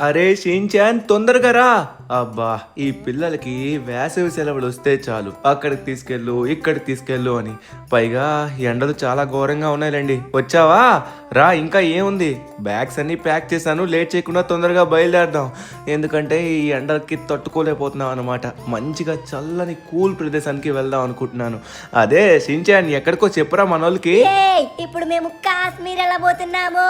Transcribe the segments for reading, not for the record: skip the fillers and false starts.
అరే షిన్చాన్ తొందరగా రా. అబ్బా ఈ పిల్లలకి వేసవి సెలవులు వస్తే చాలు అక్కడికి తీసుకెళ్ళు ఇక్కడికి తీసుకెళ్ళు అని. పైగా ఎండలు చాలా ఘోరంగా ఉన్నాయిలేండి. వచ్చావా? రా, ఇంకా ఏముంది, బ్యాగ్స్ అన్ని ప్యాక్ చేశాను. లేట్ చేయకుండా తొందరగా బయలుదేరదాం. ఎందుకంటే ఈ ఎండలకి తట్టుకోలేకపోతున్నాం అనమాట. మంచిగా చల్లని కూల్ ప్రదేశానికి వెళ్దాం అనుకుంటున్నాను. అదే షిన్చాన్ ఎక్కడికో చెప్పురా మనోళ్ళకి. ఇప్పుడు మేము కాశ్మీర్ వెళ్ళబోతున్నాము.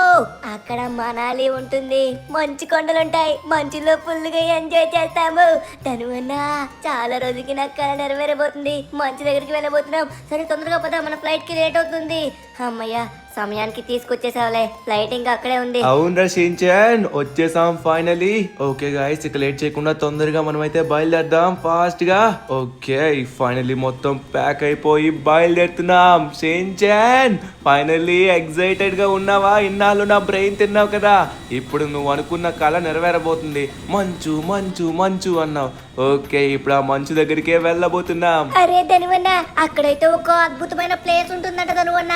అక్కడ మనాలి ఉంటుంది, మంచు కొండలు ఉంటాయి, మంచులో ఫుల్గా ఎంజాయ్ చేస్తాము. తనువన్నా చాలా రోజుకి నాకు కల నెరవేరబోతుంది. మంచు దగ్గరికి వెళ్ళబోతున్నాం. సరే తొందరగా పద, మన ఫ్లైట్ కి లేట్ అవుతుంది. అమ్మయ్య, సమయానికి తీసుకొచ్చేసావులే, ఫ్లైట్ ఇంకా అక్కడే ఉంది. అవునరా షిన్చాన్, వచ్చేసాం ఫైనలీ. ఓకే గాయ్స్, ఇక లేట్ చేయకుండా తొందరగా మనమైతే బయలుదేరదాం ఫాస్ట్ గా. ఓకే, ఫైనలీ మొత్తం ప్యాక్ అయిపోయి బయలుదేరుతున్నాం. షిన్చాన్ ఫైనల్లీ ఎక్సైటెడ్ గా ఉన్నావా? ఇన్నాళ్ళు నా బ్రెయిన్ తిన్నావు కదా, ఇప్పుడు నువ్వు అనుకున్న కళ నెరవేరబోతుంది. మంచు మంచు మంచు అన్నావు. ఓకే, ఇప్పుడు ఆ మంచు దగ్గరికే వెళ్ళబోతున్నాం. అరే ధనువన్న, అక్కడైతే ఒక అద్భుతమైన ప్లేస్ ఉంటుందంట ధనువన్న,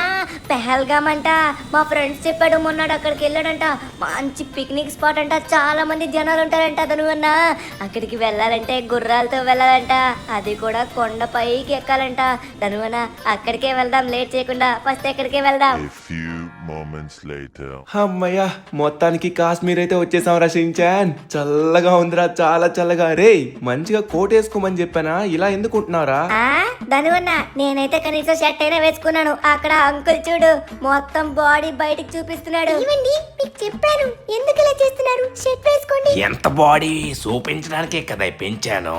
పెహల్గామ్ అంట. మా ఫ్రెండ్స్ చెప్పాడు, మొన్నాడు అక్కడికి వెళ్ళాడంట. మంచి పిక్నిక్ స్పాట్ అంట, చాలా మంది జనాలు ఉంటారంట ధనువన్న. అక్కడికి వెళ్ళాలంటే గుర్రాలతో వెళ్ళాలంట, అది కూడా కొండ పైకి ఎక్కాలంట. ధనువన్న అక్కడికే వెళ్దాం, లేట్ చేయకుండా ఫస్ట్ ఎక్కడికే వెళ్దాం. అమ్మయ్యా, మొత్తానికి కాశ్మీర్ అయితే వచ్చేసాం రా షిన్చాన్. చల్లగా ఉందిరా, చాలా చల్లగా. రే, మంచిగా కోట్ వేసుకోమని చెప్పానా, ఇలా ఎందుకుంటున్నారా? ధనువన్న నేనైతే కనీసం షర్ట్ అయినా వేసుకున్నాను. అక్కడ అంకుల్ చూడు, మొత్తం బాడీ బయటికి చూపిస్తున్నాడు. చెప్పాను, ఎందుకు ఇలా చేస్తున్నారు? షర్ట్ వేసుకోండి. ఎంత బాడీ చూపించడానికే కదా పెంచాను,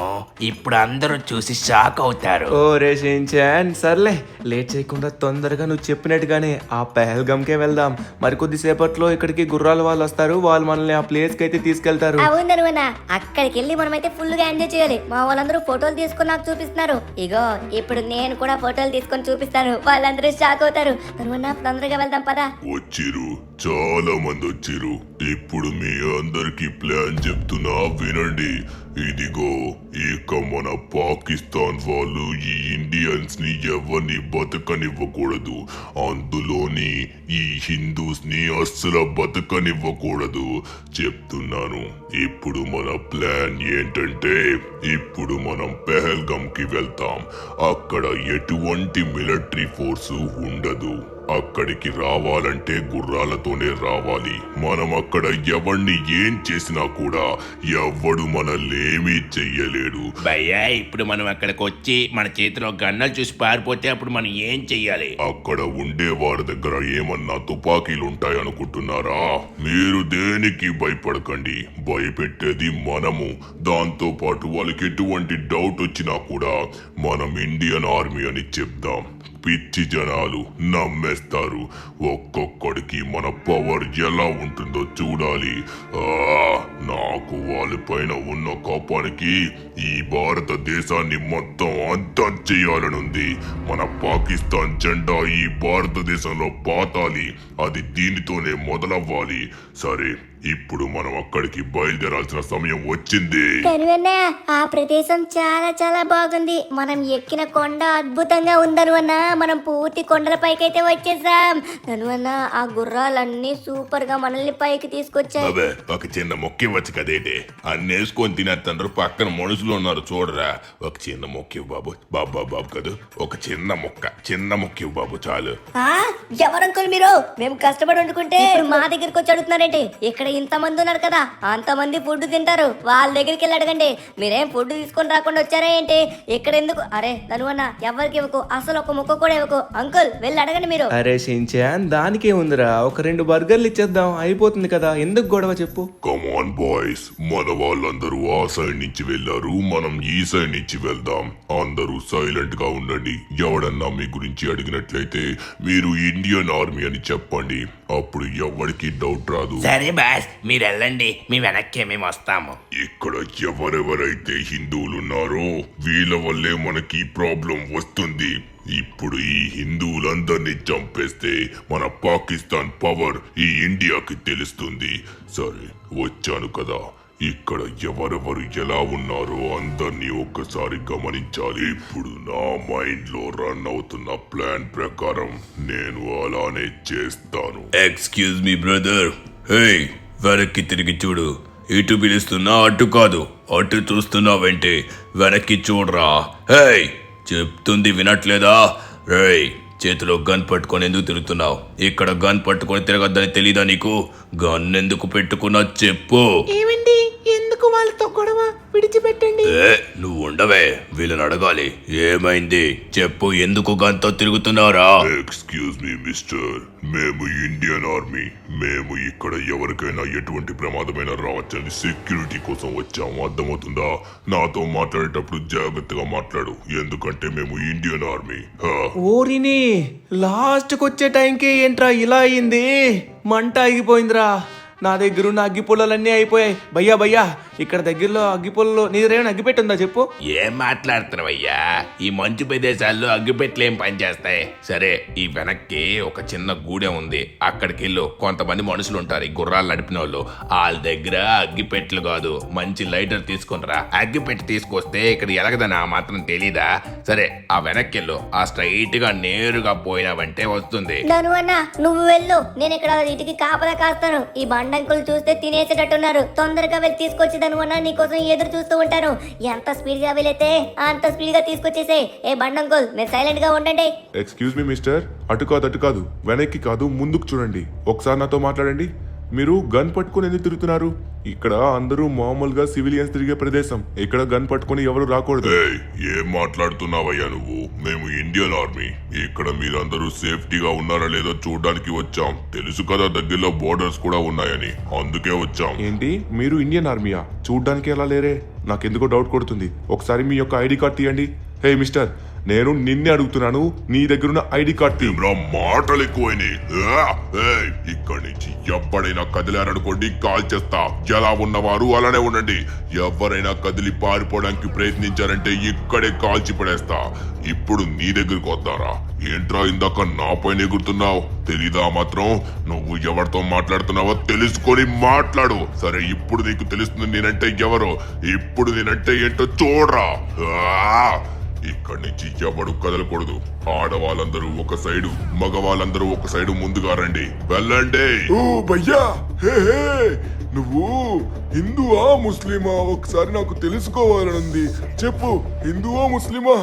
ఇప్పుడు అందరూ చూసి షాక్ అవుతారు. ఓ రే షిన్చాన్, సర్లే లేట్ చేయకుండా తొందరగా నువ్వు చెప్పినట్టుగానే ఆ పెహల్గామ్కే వెళ్దాం. మరి కొద్దిసేపట్లో ఇక్కడికి గుర్రాల వాళ్ళు వస్తారు, వాళ్ళు మనల్ని ఆ ప్లేస్ కి అయితే తీసుకెళ్తారు. అవును ధనువన్న, అక్కడికి వెళ్ళి మనమైతే ఫుల్ గా ఎంజాయ్ చేయాలి. మా వాళ్ళందరూ ఫోటోలు తీసుకుని నాకు చూపిస్తున్నారు. ఇగో ఇప్పుడు నేను కూడా ఫోటోలు తీసుకొని చూపిస్తాను, వాళ్ళందరూ షాక్ అవుతారు. ధనువన్న తొందరగా వెళ్దాం పదా. వచ్చిరు, చాలా మంది వచ్చిరు. ఇప్పుడు మీ అందరికి ప్లాన్ చెప్తున్నా వినండి. ఇదిగో, ఇక మన పాకిస్తాన్ వాళ్ళు ఈ ఇండియన్స్ ని ఎవరిని బతకనివ్వకూడదు, అందులోని ఈ హిందూస్ ని అస్సలు బతకనివ్వకూడదు. చెప్తున్నాను. ఇప్పుడు మన ప్లాన్ ఏంటంటే, ఇప్పుడు మనం పెహల్గామ్ కి వెళ్తాం. అక్కడ ఎటువంటి మిలిటరీ ఫోర్సు ఉండదు. అక్కడికి రావాలంటే గుర్రాలతోనే రావాలి. మనం అక్కడ ఎవరిని ఏం చేసినా కూడా ఎవ్వడు మనల్నేమీ చెయ్యలేడు. భయ్యా, ఇప్పుడు మనం అక్కడికి వచ్చి మన చేతిలో గన్నలు చూసి పారిపోతే అప్పుడు మనం ఏం చెయ్యాలి? అక్కడ ఉండే వారి దగ్గర ఏమన్నా తుపాకీలు ఉంటాయనుకుంటున్నారా? మీరు దేనికి భయపడకండి, భయపెట్టేది మనము. దాంతో పాటు వాళ్ళకి ఎటువంటి డౌట్ వచ్చినా కూడా మనం ఇండియన్ ఆర్మీ అని చెప్దాం. పిచ్చి జనాలు నమ్మేస్తారు. ఒక్కొక్కడికి మన పవర్ ఎలా ఉంటుందో చూడాలి. నాకు వాళ్ళపైన ఉన్న కోపానికి ఈ భారతదేశాన్ని మొత్తం అంతం చేయాలనుంది. మన పాకిస్తాన్ జెండా ఈ భారతదేశంలో పాతాలి, అది దీనితోనే మొదలవ్వాలి. సరే, ఇప్పుడు మనం అక్కడికి బయలుదేరాల్సిన సమయం వచ్చింది. ఆ ప్రదేశం చాలా చాలా బాగుంది. మనం ఎక్కిన కొండ అద్భుతంగా ఉందనువన్నా. మనం పూర్తి కొండల పైకి అయితే వచ్చేసాం. ధనువన్న ఆ గుర్రాలన్నీ సూపర్ గా మనల్ని పైకి తీసుకొచ్చాయి. అబే, ఒక చిన్న మొక్క ఇవ్వచ్చు కదేంటి? అన్ని వేసుకొని తినేస్తారు, పక్కన మనుషులు ఉన్నారు చూడరా. ఒక చిన్న మొక్క ఇవ్వు బాబు. బాబు కాదు, ఒక చిన్న మొక్క ఇవ్వు బాబు, చాలు. ఎవరంకుల్ మీరు? మేము కష్టపడి వండుకుంటే మా దగ్గరికి వచ్చి అడుగుతున్నారేంటి? ఇక్కడ ఇంత మంది ఉన్నారు కదా, అంతమంది ఫుడ్ తింటారు, వాళ్ళ దగ్గరికి వెళ్ళి అడగండి. మీరేం ఫుడ్ తీసుకొని రాకుండా వచ్చారా ఏంటి? ఇక్కడ ఎందుకు? అరే ధనువన్న, ఎవరికి ఇవ్వకు, అసలు ఒక ముక్క కూడా ఇవ్వకు. అంకుల్ వెళ్ళి అడగండి మీరు. అరే షిన్చాన్, దానికే ఉందిరా, ఒక 2 బర్గర్లు ఇచ్చేద్దాం, అయిపోతుంది కదా, ఎందుకు గొడవ చెప్పు. కమాన్ బాయ్స్, మన వాళ్ళందరూ ఆ సైడ్ నుంచి వెళ్ళారు, మనం ఈ సైడ్ నుంచి వెళ్దాం. అందరూ సైలెంట్ గా ఉండండి. ఎవడన్నా మీ గురించి అడిగినట్లయితే మీరు ఇండియన్ ఆర్మీ అని చెప్పండి, అప్పుడు ఎవరికి డౌట్ రాదు. సరే బాస్, మీరు వెళ్ళండి, మీ వెనక్కి మేము వస్తాము. ఇక్కడ ఎవరెవరైతే హిందువులున్నారో వీళ్ళ వల్లే మనకి ప్రాబ్లం వస్తుంది. ఇప్పుడు ఈ హిందువులందరినీ చంపేస్తే మన పాకిస్తాన్ పవర్ ఈ ఇండియాకి తెలుస్తుంది. సరే, వచ్చాను కదా, ఇక్కడ ఎవరెవరు ఎలా ఉన్నారో అందరినీ ఒక్కసారి గమనించాలి. ఇప్పుడు నా మైండ్ లో రన్ అవుతున్న ప్లాన్ ప్రకారం నేను అలానే చేస్తాను. ఎక్స్క్యూజ్ మీ బ్రదర్, హే వెనక్కి తిరిగి చూడు. ఇటు పిలుస్తున్నా అటు కాదు. అటు చూస్తున్నావేంటి? వెనక్కి చూడరా. హేయ్, చెప్తుంది వినట్లేదా? రేయ్, చేతిలో గన్ పట్టుకొని ఎందుకు తిరుగుతున్నావు? ఇక్కడ గన్ పట్టుకొని తిరగద్దని తెలీదా నీకు? గన్ ఎందుకు పెట్టుకున్నా చెప్పు. ఏమండి, ఎందుకు వాళ్ళతో గొడవ? విడిచిపెట్టండి. నువ్వు ఉండవే, వీళ్ళని అడగాలి. ఏమైంది చెప్పు, ఎందుకు గన్తో తిరుగుతున్నారా? ఎక్స్క్యూజ్ మీ మిస్టర్, మేము ఇండియన్ ఆర్మీ. మేము ఇక్కడ ఎవరికైనా ఎటువంటి ప్రమాదమైన రావచ్చని సెక్యూరిటీ కోసం వచ్చాము. అర్థమవుతుందా? నాతో మాట్లాడేటప్పుడు జాగ్రత్తగా మాట్లాడు, ఎందుకంటే మేము ఇండియన్ ఆర్మీ. ఓరిని, లాస్ట్కి వచ్చే టైంకి ఏంట్రా ఇలా అయింది? మంట ఆగిపోయిందిరా. నా దగ్గర ఉన్న అగ్గిపుల్లలన్నీ అయిపోయాయి. భయ్యా ఇక్కడ దగ్గరలో అగ్గిపుల్లలో నీ దగ్గర ఏమైనా అగ్గిపెట్టుందా చెప్పు. ఏం మాట్లాడుతున్నావయ్యా? ఈ మంచు ప్రదేశాల్లో అగ్గిపెట్లు ఏం పనిచేస్తాయి? సరే, ఈ వెనక్కి ఒక చిన్న గూడె ఉంది, అక్కడికి వెళ్ళు. కొంతమంది మనుషులు ఉంటారు, ఈ గుర్రాలు నడిపిన వాళ్ళు. వాళ్ళ దగ్గర అగ్గిపెట్లు కాదు, మంచి లైటర్ తీసుకునిరా. అగ్గిపెట్టి తీసుకొస్తే ఇక్కడ ఎలగదని ఆ మాత్రం తెలీదా? సరే, ఆ వెనక్కి వెళ్ళు. ఆ స్ట్రైట్ గా నేరుగా పోయినావంటే వస్తుంది. ధను అన్న, నువ్వు వెళ్ళు, నేను ఇక్కడ ఇంటికి కాపలా కాస్తాను. ఈ బండంకులు చూస్తే తినేసేటట్టున్నారు. తొందరగా వెళ్ళి తీసుకొచ్చి ధను అన్న నీకోసం ఎదురు చూస్తూ ఉంటాను. ఎంత స్పీడ్ గా వెళితే అంత స్పీడ్ గా తీసుకొచ్చేసే. ఏ బండంకుల్, మీరు సైలెంట్ గా ఉండండి. ఎక్స్క్యూజ్ మీ మిస్టర్, అటు కాదు, వెనక్కి కాదు, ముందుకు చూడండి. ఒకసారి నాతో మాట్లాడండి. మీరు గన్ పట్టుకొని ఎందుకు తిరుగుతున్నారు? ఇక్కడ అందరూ మామూలుగా సివిలియన్స్ తిరిగే ప్రదేశం. ఇక్కడ గన్ పట్టుకొని ఎవరు రాకూడదు. ఏయ్, ఏం మాట్లాడుతున్నావయ్యా నువ్వు? మేము ఇండియన్ ఆర్మీ. ఇక్కడ మీరందరూ సేఫ్టీగా ఉన్నారా లేదో చూడడానికి వచ్చాం. తెలుసు కదా దగ్గరలో బోర్డర్స్ కూడా ఉన్నాయని, అందుకే వచ్చాం. ఏంటి, మీరు ఇండియన్ ఆర్మీయా? చూడ్డానికి ఎలా లేరే? నాకెందుకో డౌట్ కొడుతుంది. ఒకసారి మీ యొక్క ఐడి కార్డ్ తీయండి. హే మిస్టర్, నేను నిన్నే అడుగుతున్నాను, నీ దగ్గరున్న ఐడి కార్డ్ తీ. మాటలు ఎక్కువైనాయి. ఇక్కడి నుంచి ఎవరైనా కదిలారనుకోండి, కాల్ చేస్తా. ఎలా ఉన్నవారు అలానే ఉండండి. ఎవరైనా కదిలి పారిపోవడానికి ప్రయత్నించారంటే ఇక్కడే కాల్చి పడేస్తా. ఇప్పుడు నీ దగ్గరకు వద్దారా? ఏంట్రా ఇందాక నా పైన ఎగురుతున్నావు? తెలీదా మాత్రం? నువ్వు ఎవరితో మాట్లాడుతున్నావో తెలుసుకొని మాట్లాడు. సరే, ఇప్పుడు నీకు తెలుస్తుంది నేనంటే ఎవరో. ఇప్పుడు నేనంటే ఏంటో చూడరా. ఇక్కడి నుంచి ఎవడు కదలకూడదు. ఆడవాళ్ళందరూ ఒక సైడు, మగవాళ్ళందరూ ఒక సైడు ముందుగా రండి. వెళ్ళండి. ఓ భయ్యా, హే హే, నువ్వు హిందువా ముస్లిమా? ఒకసారి నాకు తెలుసుకోవాలనుంది. చెప్పు, హిందువా ముస్లిమా?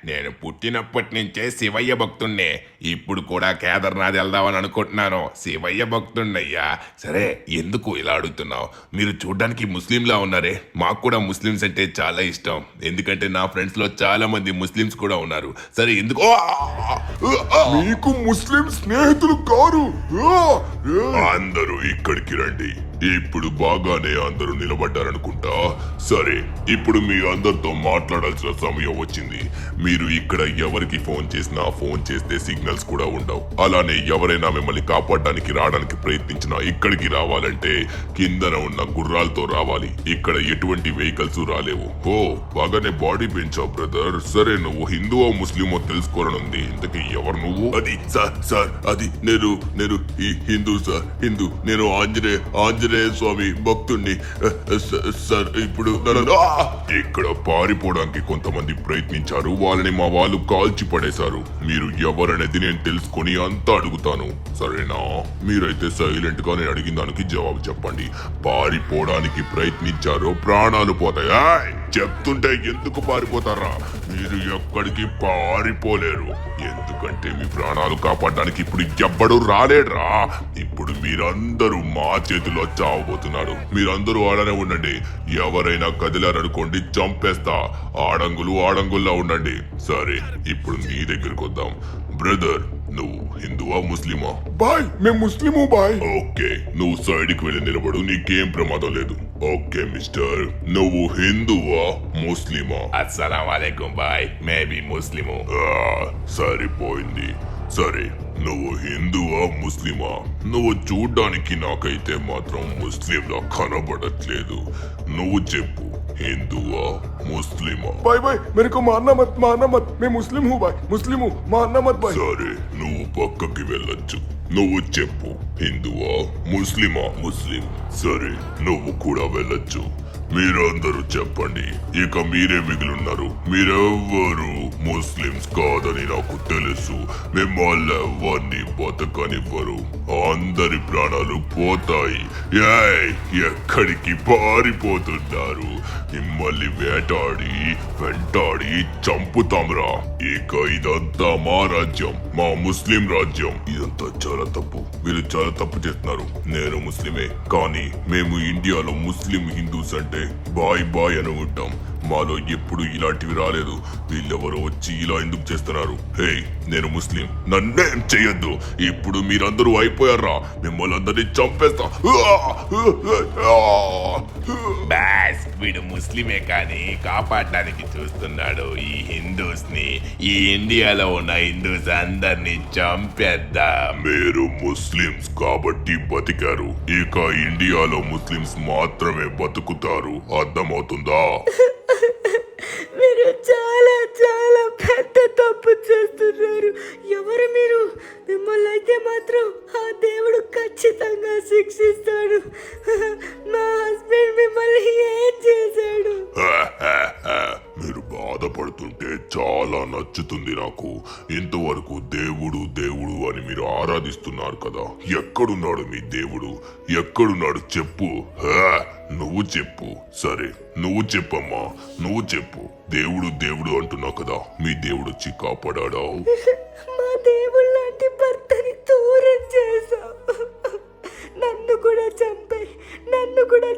నేను పుట్టినప్పటి నుంచే శివయ్య భక్తుణ్ణే. ఇప్పుడు కూడా కేదార్నాథ్ వెళ్దామని అనుకుంటున్నాను. శివయ్య భక్తుణ్ణయ్యా. సరే, ఎందుకు ఇలా అడుగుతున్నావు? మీరు చూడ్డానికి ముస్లింలా ఉన్నారే. మాకు కూడా ముస్లిమ్స్ అంటే చాలా ఇష్టం, ఎందుకంటే నా ఫ్రెండ్స్ లో చాలా మంది ముస్లిమ్స్ కూడా ఉన్నారు. సరే, ఎందుకు? మీకు ముస్లిం స్నేహితులు కారు? అందరూ ఇక్కడికి రండి. ఇప్పుడు బాగానే అందరూ నిలబడ్డారనుకుంటా. సరే, ఇప్పుడు మీ అందరితో మాట్లాడాల్సిన సమయం వచ్చింది. మీరు ఇక్కడ ఎవరికి ఫోన్ చేసినా, ఫోన్ చేస్తే సిగ్నల్స్ కూడా ఉండవు. అలానే ఎవరైనా మిమ్మల్ని కాపాడడానికి రావడానికి ప్రయత్నించినా ఇక్కడికి రావాలంటే కిందన ఉన్న గుర్రాలతో రావాలి. ఇక్కడ ఎటువంటి వెహికల్స్ రాలేవు. ఓ, బాగానే బాడీ పెంచావు బ్రదర్. సరే, నువ్వు హిందువో ముస్లిమో తెలుసుకోవాలనుంది. ఇంతకీ ఎవరు నువ్వు? అది సార్ అది నేను హిందూ సార్. హిందూ. నేను ఆంజనేయ స్వామి భక్తుణ్ణి సార్. ఇప్పుడు ఇక్కడ పారిపోవడానికి కొంతమంది ప్రయత్నించారు. వాళ్ళని మా వాళ్ళు కాల్చి పడేశారు. మీరు ఎవరనేది నేను తెలుసుకొని అంతా అడుగుతాను, సరేనా? మీరైతే సైలెంట్ గా నేను అడిగిన దానికి జవాబు చెప్పండి. పారిపోవడానికి ప్రయత్నించారో ప్రాణాలు పోతాయా? చెప్తుంటే ఎందుకు పారిపోతారా? మీరు ఎక్కడికి పారిపోలేరు, ఎందుకంటే మీ ప్రాణాలు కాపాడడానికి ఇప్పుడు ఎవ్వడు రాలేడ్రా. ఇప్పుడు మీరందరూ మా చేతిలో చావబోతున్నారు. మీరందరూ ఆడనే ఉండండి. ఎవరైనా కదిలారనుకోండి, చంపేస్తా. ఆడంగుల్లా ఉండండి. సరే, ఇప్పుడు నీ దగ్గరికి వద్దాం. బ్రదర్, నువ్వు హిందువా ముస్లిమా? బాయ్, మేము ముస్లిము బాయ్. ఓకే, నువ్వు సైడ్కి వెళ్ళి నిలబడు, నీకేం ప్రమాదం లేదు. ఓకే మిస్టర్, నువ్వు హిందువా ముస్లిమా? అస్సలాం వాలేకుం బాయ్, మేబీ ముస్లిము. సరిపోయింది. సరే, నువ్వు హిందువా ముస్లిమా? నువ్వు చూడ్డానికి నాకైతే మాత్రం ముస్లింలా కనబడట్లేదు. నువ్వు చెప్పు, హిందువా ముస్లిమా? బాయ్ బాయ్, మేరకు మారనా మత్. మేము ముస్లిం హూ బాయ్, ముస్లిము, మారనా మత్ బాయ్. సరే, నువ్వు పక్కకి వెళ్ళొచ్చు. నువ్వు చెప్పు, హిందువా ముస్లిమా? ముస్లిం. సరే, నువ్వు కూడా వెళ్ళొచ్చు. మీరందరూ చెప్పండి, ఇక మీరే మిగిలిన్నారు. మీరెవ్వరు ముస్లిమ్స్ కాదని నాకు తెలుసు. మిమ్మల్ని ఎవరిని బతకనివ్వరు. అందరి ప్రాణాలు పోతాయి. ఎక్కడికి పారిపోతున్నారు? మిమ్మల్ని వేటాడి వెంటాడి చంపుతాంరా. ఇక ఇదంతా మా రాజ్యం, మా ముస్లిం రాజ్యం. ఇదంతా చాలా తప్పు. మీరు చాలా తప్పు చేస్తున్నారు. నేను ముస్లిమే, కానీ మేము ఇండియాలో ముస్లిం హిందూస్ అంటే బాయ్ బాయ్ అని ఉంటాం. మాలో ఎప్పుడు ఇలాంటివి రాలేదు. వీళ్ళెవరో వచ్చి ఇలా ఎందుకు చేస్తున్నారు? హే, నేను ముస్లిం, నన్నేం చెయ్యొద్దు. ఇప్పుడు మీరందరూ అయిపోయారా? మిమ్మల్ని అందరినీ చంపేస్తా. బాస్, వీడు ముస్లిమే కానీ కాపాడడానికి చూస్తున్నాడు ఈ హిందూస్ ని. ఈ ఇండియాలో ఉన్న హిందూస్ అందరినీ చంపేద్దాం. మీరు ముస్లిమ్స్ కాబట్టి బతికారు. ఇక ఇండియాలో ముస్లిమ్స్ మాత్రమే బతుకుతారు. అర్థమవుతుందా? మీరు చాలా చాలా పెద్ద తప్పు చేస్తున్నారు. ఎవరు మీరు? మిమ్మల్ని అయితే మాత్రం ఆ దేవుడు ఖచ్చితంగా శిక్షిస్తాడు. మా హస్బెండ్ మిమ్మల్ని ఏం చేశాడు? మీరు బాధపడుతుంటే చాలా నచ్చుతుంది నాకు. ఇంతవరకు దేవుడు దేవుడు అని మీరు ఆరాధిస్తున్నారు కదా. ఎక్కడున్నాడు మీ దేవుడు? ఎక్కడున్నాడు చెప్పు. నువ్వు చెప్పు. సరే, నువ్వు చెప్పమ్మా, నువ్వు చెప్పు. దేవుడు దేవుడు అంటున్నావు కదా, మీ దేవుడు వచ్చి కాపాడా? మా దేవుడు లాంటి భర్తని దూరం చేశావు. నన్ను కూడా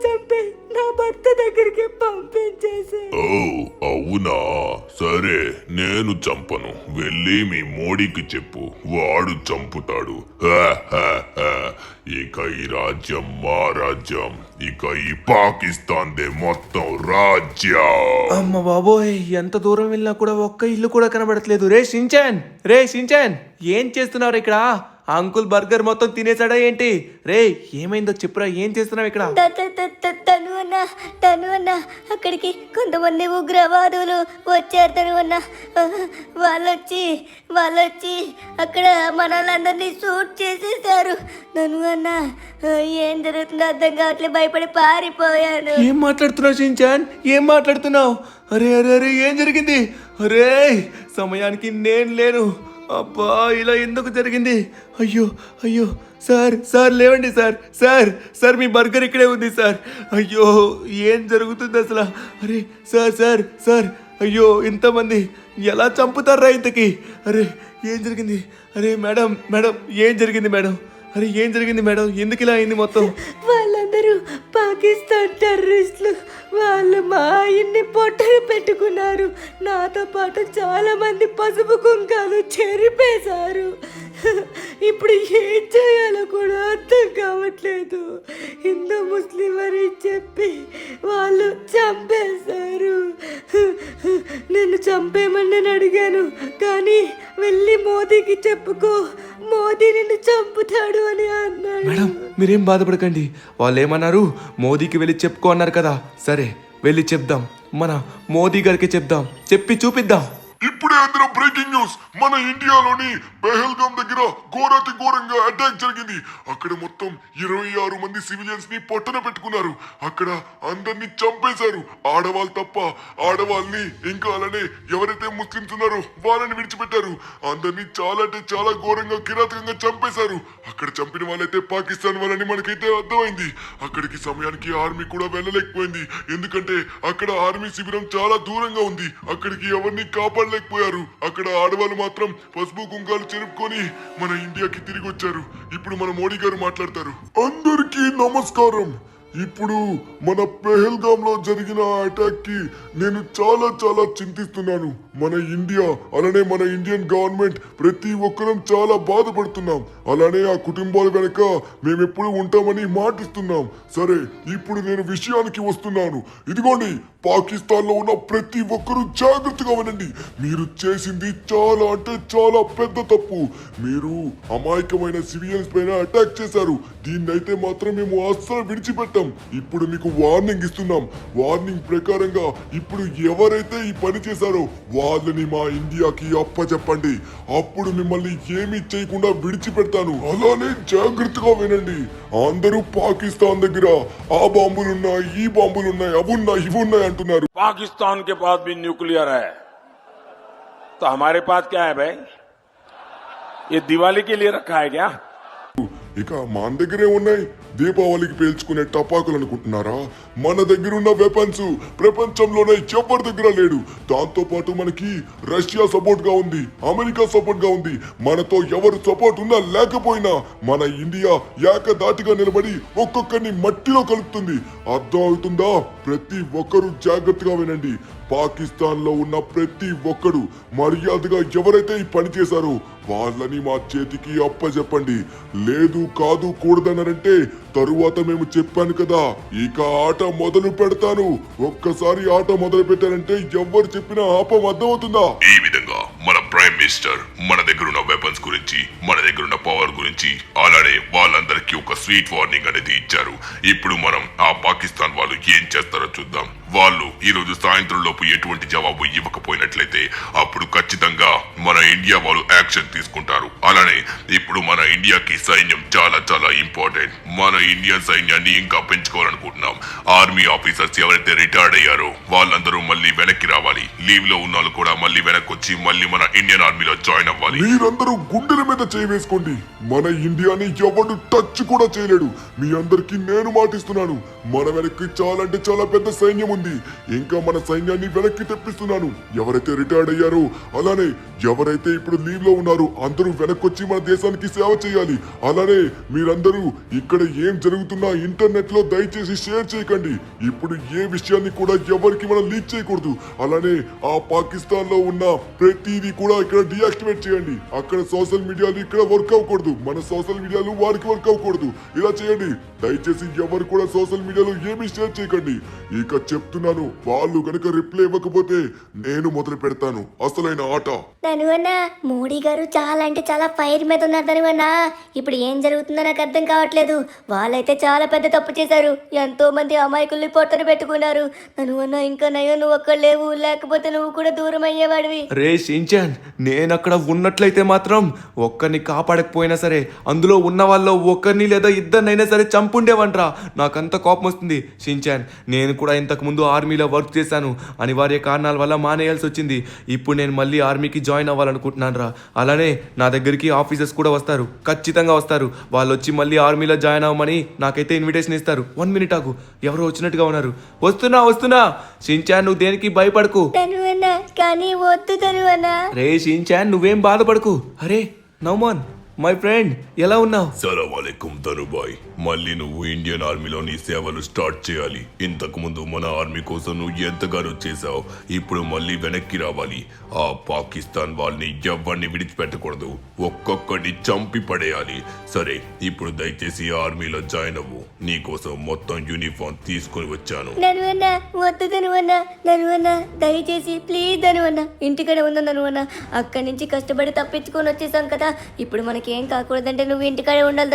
చంపే నా భర్త దగ్గరికి పంపించేసే. ఓ అవునా, సరే, నేను చంపను. వెళ్ళి మీ మోడీకి చెప్పు, వాడు చంపుతాడు. ఇక ఈ రాజ్యం మా రాజ్యం. ఇక ఈ పాకిస్తాన్ దే మొత్తం రాజ్యం. అమ్మ బాబోయ్, ఎంత దూరం వెళ్ళినా కూడా ఒక్క ఇల్లు కూడా కనబడట్లేదు. రే షించాన్, ఏం చేస్తున్నారు ఇక్కడ? అంకుల్ బర్గర్ మొత్తం తినేసాడా ఏంటి? రే, ఏమైందో చెప్పురా, ఏం చేస్తున్నావు ఇక్కడ? తను అన్న అక్కడికి కొంతమంది ఉగ్రవాదులు వచ్చారు. తను అన్న వాళ్ళొచ్చి అక్కడ మనల్ని షూట్ చేసేసారు. తను అన్న ఏం జరుగుతుందో అర్థం కావట్లేదు. భయపడి పారిపోయాను. ఏం మాట్లాడుతున్నావు షించాన్? ఏం మాట్లాడుతున్నావు? అరే అరే అరే, ఏం జరిగింది? అరే, సమయానికి నేను లేను. అబ్బా, ఇలా ఎందుకు జరిగింది? అయ్యో సార్ లేవండి సార్ మీ బర్గర్ ఇక్కడే ఉంది సార్. అయ్యో, ఏం జరుగుతుంది అసలు? అరే సార్ అయ్యో, ఇంతమంది ఎలా చంపుతారా ఇంతకి? అరే, ఏం జరిగింది? అరే మేడం ఏం జరిగింది మేడం? అరే, ఏం జరిగింది మేడం? ఎందుకు ఇలా అయింది మొత్తం? వాళ్ళందరూ పాకిస్తాన్ టెర్రరిస్టులు. వాళ్ళు మా ఆయన్ని పొట్టలు పెట్టుకున్నారు. నాతో పాటు చాలా మంది పసుపు కుంకాలు చెరిపేశారు. ఇప్పుడు ఏం చేయాలో కూడా అర్థం కావట్లేదు. హిందూ ముస్లిం అని చెప్పి వాళ్ళు చంపేశారు. నిన్ను చంపేమని అడిగాను, కానీ వెళ్ళి మోదీకి చెప్పుకో, మోదీ నిన్ను చంపుతాడు అని అన్నాడు. మేడం, మీరేం బాధపడకండి. వాళ్ళు ఏమన్నారు? మోదీకి వెళ్ళి చెప్పుకో అన్నారు కదా. సరే, వెళ్ళి చెప్దాం. మన మోదీ గారికి చెప్దాం, చెప్పి చూపిద్దాం. ఇప్పుడే అందులో బ్రేకింగ్ న్యూస్. మన ఇండియాలోని పెహల్గాం దగ్గర ఘోరంగా అటాక్ జరిగింది. అక్కడ మొత్తం 26 మంది సివిలియన్స్ ని పొట్టన పెట్టుకున్నారు. అక్కడ అందరినీ చంపేశారు, ఆడవాళ్ళు తప్ప. ఆడవాళ్ళని ఇంకా అలానే ఎవరైతే ముస్లిమ్స్ ఉన్నారో వాళ్ళని విడిచిపెట్టారు. అందరినీ చాలా అంటే చాలా ఘోరంగా కిరాతకంగా చంపేశారు. అక్కడ చంపిన వాళ్ళైతే పాకిస్తాన్ వాళ్ళని మనకైతే అర్థమైంది. అక్కడికి సమయానికి ఆర్మీ కూడా వెళ్ళలేకపోయింది. ఎందుకంటే అక్కడ ఆర్మీ శిబిరం చాలా దూరంగా ఉంది. అక్కడికి ఎవరిని కాపాడలేకపోయారు. అక్కడ ఆడవాళ్ళు మాత్రం పసుపు కుంకాలు చెరుపుకొని మన ఇండియాకి తిరిగి వచ్చారు. ఇప్పుడు మన మోడీ గారు మాట్లాడతారు. అందరికీ నమస్కారం. ఇప్పుడు మన పెహల్గాం లో జరిగిన అటాక్ కి నేను చాలా చింతిస్తున్నాను. మన ఇండియా అలానే మన ఇండియన్ గవర్నమెంట్ ప్రతి ఒక్కరం చాలా బాధపడుతున్నాం. అలానే ఆ కుటుంబాల వెనక మేమెప్పుడు ఉంటామని మాటిస్తున్నాం. సరే, ఇప్పుడు నేను విషయానికి వస్తున్నాను. ఇదిగోండి, పాకిస్తాన్ లో ఉన్న ప్రతి ఒక్కరూ జాగ్రత్తగా వినండి. మీరు చేసింది చాలా అంటే చాలా పెద్ద తప్పు. మీరు అమాయకమైన సివిలియన్స్ పైన అటాక్ చేశారు. దీన్నైతే మాత్రం మేము అస్సలు విడిచిపెట్టాం. చేశాం. ఇప్పుడు మీకు వార్నింగ్ ఇస్తున్నాం. వార్నింగ్ ప్రకారంగా ఇప్పుడు ఎవరైతే ఈ పని చేశారో వాళ్ళని మా ఇండియాకి అప్పచెప్పండి. అప్పుడు మిమ్మల్ని ఏమీ చేయకుండా విడిచిపెడతాను. అలానే జాగ్రత్తగా వినండి. అందరూ పాకిస్తాన్ దగ్గర ఆ బాంబులున్నాయి, ఈ బాంబులున్నాయి, అవున్నాయి, ఇవున్నాయి అంటున్నారు. पाकिस्तान के पास भी न्यूक्लियर है, तो हमारे पास क्या है भाई? ये दिवाली के लिए रखा है क्या? ఇక మన దగ్గరే ఉన్నాయి దీపావళికి పేల్చుకునే టపాకులు అనుకుంటున్నారా? మన దగ్గర ఉన్న వెపన్స్ ప్రపంచంలోనే ఎవరి దగ్గర లేడు. దాంతో పాటు మనకి రష్యా సపోర్ట్ గా ఉంది, అమెరికా సపోర్ట్ గా ఉంది. మనతో ఎవరు సపోర్ట్ ఉన్నా లేకపోయినా మన ఇండియా ఏకదాటిగా నిలబడి ఒక్కొక్కరిని మట్టిలో కలుపుతుంది. అర్థం అవుతుందా? ప్రతి ఒక్కరూ జాగ్రత్తగా వినండి. పాకిస్తాన్ లో ఉన్న ప్రతి ఒక్కడు మర్యాదగా ఎవరైతే ఈ పని చేశారో వాళ్ళని మా చేతికి అప్పచెప్పండి. లేదు కాదు కూడదన్నారంటే తరువాత మేము చెప్పాను కదా, ఇక ఆట మొదలు పెడతాను. ఒక్కసారి ఆట మొదలు పెట్టారంటే ఎవరు చెప్పినా ఆపం అర్థమవుతుందా? ఈ విధంగా మన ప్రైమ్ మినిస్టర్ మన దగ్గర ఉన్న వెపన్స్ గురించి, మన దగ్గర ఉన్న పవర్ గురించి, అలానే వాళ్ళందరికీ ఒక స్వీట్ వార్నింగ్ అనేది ఇచ్చారు. ఇప్పుడు మనం ఆ పాకిస్తాన్ వాళ్ళు ఏం చేస్తారో చూద్దాం. వాళ్ళు ఈ రోజు సాయంత్రం లోపు ఎటువంటి జవాబు ఇవ్వకపోయినట్లయితే అప్పుడు ఖచ్చితంగా మన ఇండియా వాళ్ళు యాక్షన్ తీసుకుంటారు. అలానే ఇప్పుడు మన ఇండియాకి సైన్యం చాలా చాలా ఇంపార్టెంట్. మన ఇండియన్ సైన్యాన్ని ఇంకా పెంచుకోవాలనుకుంటున్నాం. ఆర్మీ ఆఫీసర్స్ ఎవరైతే రిటైర్డ్ అయ్యారో వాళ్ళందరూ మళ్ళీ వెనక్కి రావాలి. లీవ్ లో ఉన్న వాళ్ళు కూడా మళ్ళీ వెనక్కి వచ్చి మళ్ళీ మన ఇండియన్ ఆర్మీలో జాయిన్ అవ్వాలి. మీరందరూ గుండెల మీద చేయి వేసుకోండి. మన ఇండియాని ఎవడు టచ్ కూడా చేయలేడు. మీ అందరికి నేను మాటిస్తున్నాను. మన వెనక్కి చాలా అంటే చాలా పెద్ద సైన్యం ఉంది. ఇంకా మన సైన్యాన్ని వెనక్కి తెప్పిస్తున్నాను. ఎవరైతే రిటైర్డ్ అయ్యారో అలానే ఎవరైతే ఇప్పుడు లీవ్ లో ఉన్నారో అందరూ వెనక్కి వచ్చి మన దేశానికి సేవ చేయాలి. అలానే మీరందరూ ఇక్కడ ఏం జరుగుతున్నా ఇంటర్నెట్ లో దయచేసి షేర్ చేయకండి. ఇప్పుడు ఏ విషయాన్ని కూడా ఎవరికి మనం లీక్ చేయకూడదు. అలానే ఆ పాకిస్తాన్ లో ఉన్న ప్రతిదీ కూడా ఇక్కడ డియాక్టివేట్ చేయండి. అక్కడ సోషల్ మీడియాలు ఇక్కడ వర్క్ అవ్వకూడదు, మన సోషల్ మీడియాలు వారికి వర్క్ అవ్వకూడదు. ఇలా చేయండి. దయచేసి ఎవరు కూడా సోషల్ మీడియాలో ఏమీ షేర్ చేయకండి. ఇక చెప్తున్నాను, వాళ్ళు గనక రిప్లై ఇవ్వకపోతే నేను మొదలు పెడతాను అసలైన ఆట. ధనువన్న, మోడీ గారు చాలా అంటే చాలా ఫైర్ మీద ఉన్నారు ధనువన్న. ఇప్పుడు ఏం జరుగుతుందో నాకు అర్థం కావట్లేదు. వాళ్ళైతే చాలా పెద్ద తప్పు చేశారు. ఎంతో మంది అమాయకుల్ని పొట్టను పెట్టుకున్నారు. ధనువన్న, ఇంకా నయ్యో నువ్వు ఒక్కడ లేవు, లేకపోతే నువ్వు కూడా దూరం అయ్యేవాడివి. రే షించాన్, నేను అక్కడ ఉన్నట్లయితే మాత్రం ఒక్కరిని కాపాడకపోయినా సరే అందులో ఉన్న వాళ్ళు ఒక్కరిని లేదా ఇద్దరినైనా సరే చంపుండేవంట్రా. నాకంత కోపం వస్తుంది. షించాన్, నేను కూడా ఇంతకు ముందు ఆర్మీలో వర్క్ చేశాను. అనివార్య కారణాల వల్ల మానేయాల్సి వచ్చింది. ఇప్పుడు నేను మళ్ళీ ఆర్మీకి జాయిన్ అవ్వాలనుకుంటున్నాను రా. అలానే నా దగ్గరికి ఆఫీసర్స్ కూడా వస్తారు, ఖచ్చితంగా వస్తారు. వాళ్ళు వచ్చి మళ్ళీ ఆర్మీలో జాయిన్ అవ్వమని నాకైతే ఇన్విటేషన్ ఇస్తారు. 1 మినిట్ ఆగు, ఎవరో వచ్చినట్టుగా ఉన్నారు. వస్తున్నా షించాన్, నువ్వు దేనికి భయపడకు. ధనువన్న, కానీ వద్దు ధనువన్న. రే షించాన్, నువ్వేం బాధపడకు. అరే నౌమాన్, మై ఫ్రెండ్, ఎలా ఉన్నావు? సలాంవాలేకుం ధనుబాయ్. మళ్ళీ నువ్వు ఇండియన్ ఆర్మీలో నీ సేవలు స్టార్ట్ చేయాలి. ఇంతకు ముందు మన ఆర్మీ కోసం నువ్వు ఎంతగానో చేశావు. ఇప్పుడు మళ్ళీ వెనక్కి రావాలి. ఆ పాకిస్తాన్ వాళ్ళని ఎవరిని విడిచిపెట్టకూడదు. ఒక్కొక్కడిని చంపి పడేయాలి. సరే, ఇప్పుడు దయచేసి ఆర్మీలో జాయిన్ అవ్వు. నీకోసం మొత్తం యూనిఫామ్ తీసుకుని వచ్చాను. ధనువన్న, వద్దు ధనువన్న, దయచేసి ప్లీజ్ ధనువన్న. ఇంటికడే ఉందా ధనువన్న? అక్కడి నుంచి కష్టపడి తప్పించుకొని వచ్చేసాం కదా. ఇప్పుడు మనకి ఏం కాకూడదంటే నువ్వు ఇంటికాడే ఉండాలి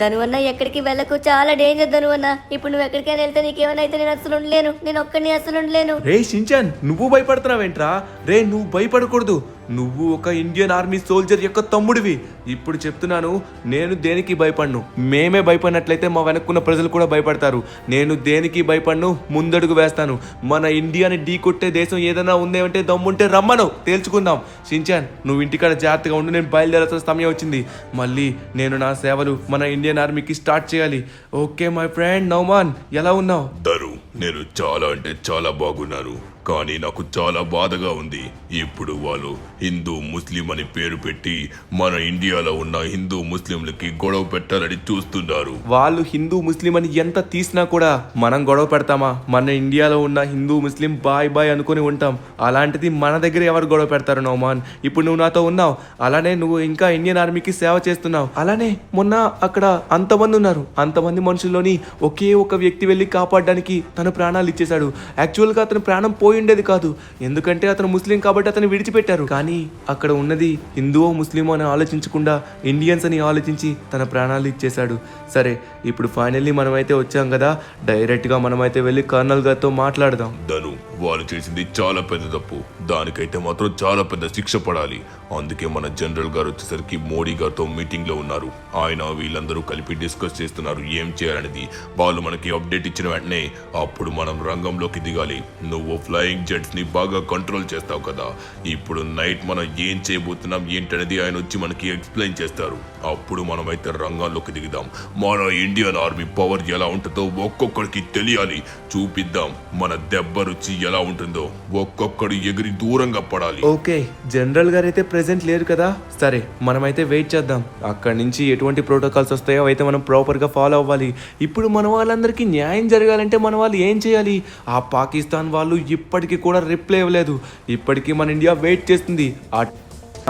ధనువన్న. ఎక్కడికి వెళ్ళకు, చాలా డేంజర్ ధనువన్న. ఇప్పుడు నువ్వు ఎక్కడికైనా వెళ్తే నీకేమైనా అయితే నేను అసలు ఉండలేను. నేను ఒక్కడిని అసలు ఉండలేను. రే షించాన్, నువ్వు భయపడుతున్నావేంట్రా? రే, నువ్వు భయపడకూడదు. నువ్వు ఒక ఇండియన్ ఆర్మీ సోల్జర్ యొక్క తమ్ముడివి. ఇప్పుడు చెప్తున్నాను, నేను దేనికి భయపడను. మేమే భయపడినట్లయితే మా వెనక్కున్న ప్రజలు కూడా భయపడతారు. నేను దేనికి భయపడను, ముందడుగు వేస్తాను. మన ఇండియాని ఢీ కొట్టే దేశం ఏదైనా ఉందేమంటే దమ్ముంటే రమ్మను, తేల్చుకుందాం. షించాన్, నువ్వు ఇంటికాడ జాగ్రత్తగా ఉండి, నేను బయలుదేరాల్సిన సమయం వచ్చింది. మళ్ళీ నేను నా సేవలు మన ఇండియన్ ఆర్మీకి స్టార్ట్ చేయాలి. ఓకే మై ఫ్రెండ్ నౌమాన్, ఎలా ఉన్నావు? ధను, నేను చాలా అంటే చాలా బాగున్నాను. కానీ నాకు చాలా బాధగా ఉంది. ఇప్పుడు వాళ్ళు హిందూ ముస్లిం అని పేరు పెట్టి మన ఇండియాలో ఉన్న హిందూ ముస్లింలకి గొడవ పెట్టాలని చూస్తున్నారు. వాళ్ళు హిందూ ముస్లిం అని ఎంత తీసినా కూడా మనం గొడవ పెడతామా? మన ఇండియాలో ఉన్న హిందూ ముస్లిం బాయ్ బాయ్ అనుకుని ఉంటాం. అలాంటిది మన దగ్గర ఎవరు గొడవ పెడతారు నౌమాన్? ఇప్పుడు నువ్వు నాతో ఉన్నావు, అలానే నువ్వు ఇంకా ఇండియన్ ఆర్మీకి సేవ చేస్తున్నావు. అలానే మొన్న అక్కడ అంతమంది ఉన్నారు. అంతమంది మనుషుల్లోని ఒకే ఒక వ్యక్తి వెళ్ళి కాపాడడానికి తన ప్రాణాలు ఇచ్చేశాడు. యాక్చువల్గా అతని ప్రాణం పోయి ఉండేది కాదు, ఎందుకంటే అతను ముస్లిం కాబట్టి అతను విడిచిపెట్టారు. కానీ కానీ అక్కడ ఉన్నది హిందువో ముస్లిమో అని ఆలోచించకుండా ఇండియన్స్ అని ఆలోచించి తన ప్రాణాలు ఇచ్చేశాడు. సరే, ఇప్పుడు ఫైనల్లీ మనమైతే వచ్చాం కదా, డైరెక్ట్గా మనమైతే వెళ్ళి కర్నల్ గారితో మాట్లాడదాం. ధను, వాళ్ళు చేసింది చాలా పెద్ద తప్పు. దానికైతే మాత్రం చాలా పెద్ద శిక్ష పడాలి. అందుకే మన జనరల్ గారు వచ్చేసరికి మోడీ గారితో మీటింగ్ లో ఉన్నారు. ఆయన వీళ్ళందరూ కలిపి డిస్కస్ చేస్తున్నారు ఏం చేయాలనేది. వాళ్ళు మనకి అప్డేట్ ఇచ్చిన వెంటనే అప్పుడు మనం రంగంలోకి దిగాలి. నువ్వు ఫ్లయింగ్ జెట్స్ ని బాగా కంట్రోల్ చేస్తావు కదా, ఇప్పుడు నైట్ మనం ఏం చేయబోతున్నాం ఏంటనేది ఆయన వచ్చి మనకి ఎక్స్ప్లెయిన్ చేస్తారు. అప్పుడు మనమైతే రంగంలోకి దిగుదాం. మన ఇండియన్ ఆర్మీ పవర్ ఎలా ఉంటుందో ఒక్కొక్కడికి తెలియాలి. చూపిద్దాం మన దెబ్బ రుచి ఎలా ఉంటుందో. ఒక్కొక్కడు ఎగిరి దూరంగా పడాలి. ఓకే, జనరల్ గారు అయితే ప్రెసెంట్ లేరు కదా, సరే మనమైతే వెయిట్ చేద్దాం. అక్కడి నుంచి ఎటువంటి ప్రోటోకాల్స్ వస్తాయో అయితే మనం ప్రాపర్గా ఫాలో అవ్వాలి. ఇప్పుడు మన వాళ్ళందరికీ న్యాయం జరగాలంటే మన వాళ్ళు ఏం చేయాలి? ఆ పాకిస్తాన్ వాళ్ళు ఇప్పటికీ కూడా రిప్లై ఇవ్వలేదు. ఇప్పటికీ మన ఇండియా వెయిట్ చేస్తుంది.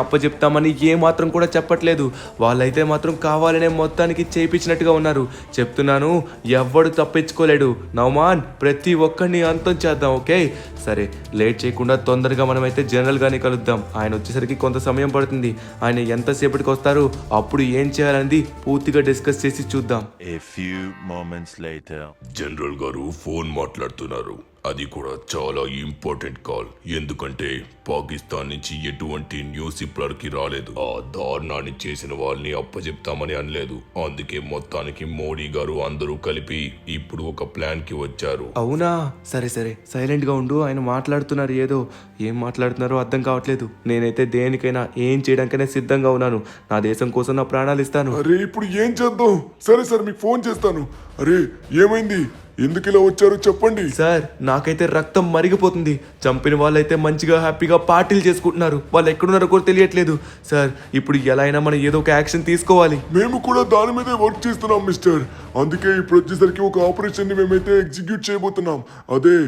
అప్పచెప్తామని ఏ మాత్రం కూడా చెప్పట్లేదు. వాళ్ళైతే మాత్రం కావాలనే మొత్తానికి చేయించినట్టుగా ఉన్నారు. చెప్తున్నాను, ఎవ్వడు తప్పించుకోలేడు. నౌమాన్, ప్రతి ఒక్కరిని అంతం చేద్దాం. ఓకే, సరే లేట్ చేయకుండా తొందరగా మనమైతే జనరల్ గారిని కలుద్దాం. ఆయన వచ్చేసరికి కొంత సమయం పడుతుంది. ఆయన ఎంతసేపటికి వస్తారు, అప్పుడు ఏం చేయాలనేది పూర్తిగా డిస్కస్ చేసి చూద్దాం. A few moments later. General గారు ఫోన్ మాట్లాడుతున్నారు. అది కూడా చాలా ఇంపార్టెంట్ కాల్. ఎందుకంటే పాకిస్తాన్ నుంచి ఎటువంటి న్యూస్ ఇప్పటికి రాలేదు. ఆ దారుణాన్ని చేసిన వాళ్ళని అప్పచెప్తామని అనలేదు. అందుకే మొత్తానికి మోడీ గారు అందరూ కలిపి ఇప్పుడు ఒక ప్లాన్ కి వచ్చారు. అవునా, సరే సరే సైలెంట్ గా ఉండు. ఆయన మాట్లాడుతున్నారు, ఏం మాట్లాడుతున్నారో అర్థం కావట్లేదు. నేనైతే దేనికైనా ఏం చేయడానికైనా సిద్ధంగా ఉన్నాను. నా దేశం కోసం నా ప్రాణాలు ఇస్తాను. అరే ఇప్పుడు ఏం చేద్దాం? సరే సార్, మీకు ఫోన్ చేస్తాను. అరే ఏమైంది? ఎందుకు ఇలా వచ్చారు చెప్పండి. సార్, నాకైతే రక్తం మరిగిపోతుంది. చంపిన వాళ్ళైతే మంచిగా హ్యాపీగా పార్టీలు చేసుకుంటున్నారు. వాళ్ళు ఎక్కడున్నారో కూడా తెలియట్లేదు. సార్, ఇప్పుడు ఎలా అయినా మనం ఏదో ఒక యాక్షన్ తీసుకోవాలి. మేము కూడా దాని మీదే వర్క్ చేస్తున్నాం మిస్టర్. అందుకే ఇప్పుడు వచ్చేసరికి ఒక ఆపరేషన్ ని మేమైతే ఎగ్జిక్యూట్ చేయబోతున్నాం. అదే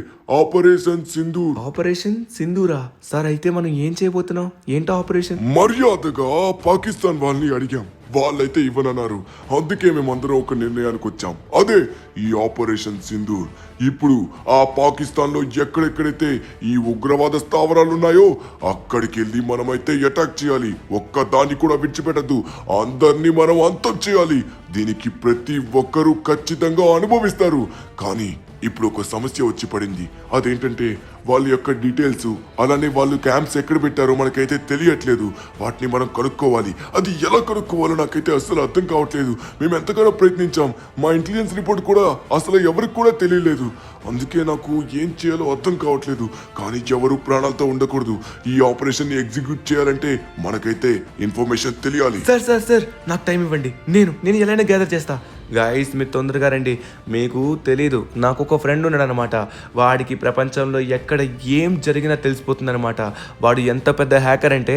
operation Sindoor. Operation Sindhura? Sir, అయితే మనం ఏం చేయబోతున్నాం? ఏంటో ఆపరేషన్? మర్యాదగా పాకిస్తాన్ వాళ్ళని అడిగాం, వాళ్ళైతే ఇవ్వనన్నారు. అందుకే మేమందరం ఒక నిర్ణయానికి వచ్చాం. అదే ఈ ఆపరేషన్ సింధూర్. ఇప్పుడు ఆ పాకిస్తాన్ లో ఎక్కడెక్కడైతే ఈ ఉగ్రవాద స్థావరాలు ఉన్నాయో అక్కడికి వెళ్ళి మనమైతే అటాక్ చేయాలి. ఒక్క దాన్ని కూడా విడిచిపెట్టద్దు. అందరినీ మనం అంతం చేయాలి. దీనికి ప్రతి ఒక్కరూ ఖచ్చితంగా అనుభవిస్తారు. కానీ ఇప్పుడు ఒక సమస్య వచ్చి పడింది. అదేంటంటే వాళ్ళ యొక్క డీటెయిల్స్, అలానే వాళ్ళు క్యాంప్స్ ఎక్కడ పెట్టారో మనకైతే తెలియట్లేదు. వాటిని మనం కనుక్కోవాలి. అది ఎలా కనుక్కోవాలో నాకైతే అసలు అర్థం కావట్లేదు. మేము ఎంతగానో ప్రయత్నించాం. మా ఇంటెలిజెన్స్ రిపోర్ట్ కూడా అసలు ఎవరికి కూడా తెలియలేదు. అందుకే నాకు ఏం చేయాలో అర్థం కావట్లేదు. కానీ ఎవరు ప్రాణాలతో ఉండకూడదు. ఈ ఆపరేషన్ ని ఎగ్జిక్యూట్ చేయాలంటే మనకైతే ఇన్ఫర్మేషన్ తెలియాలి. సార్ సార్ సార్, నాకు టైం ఇవ్వండి. నేను ఎలాగైనా గ్యాదర్ చేస్తా. గాయస్, మీరు తొందరగా రండి. మీకు తెలీదు, నాకు ఒక ఫ్రెండ్ ఉన్నాడు అనమాట. వాడికి ప్రపంచంలో ఎక్కడ ఏం జరిగినా తెలిసిపోతుందనమాట. వాడు ఎంత పెద్ద హ్యాకర్ అంటే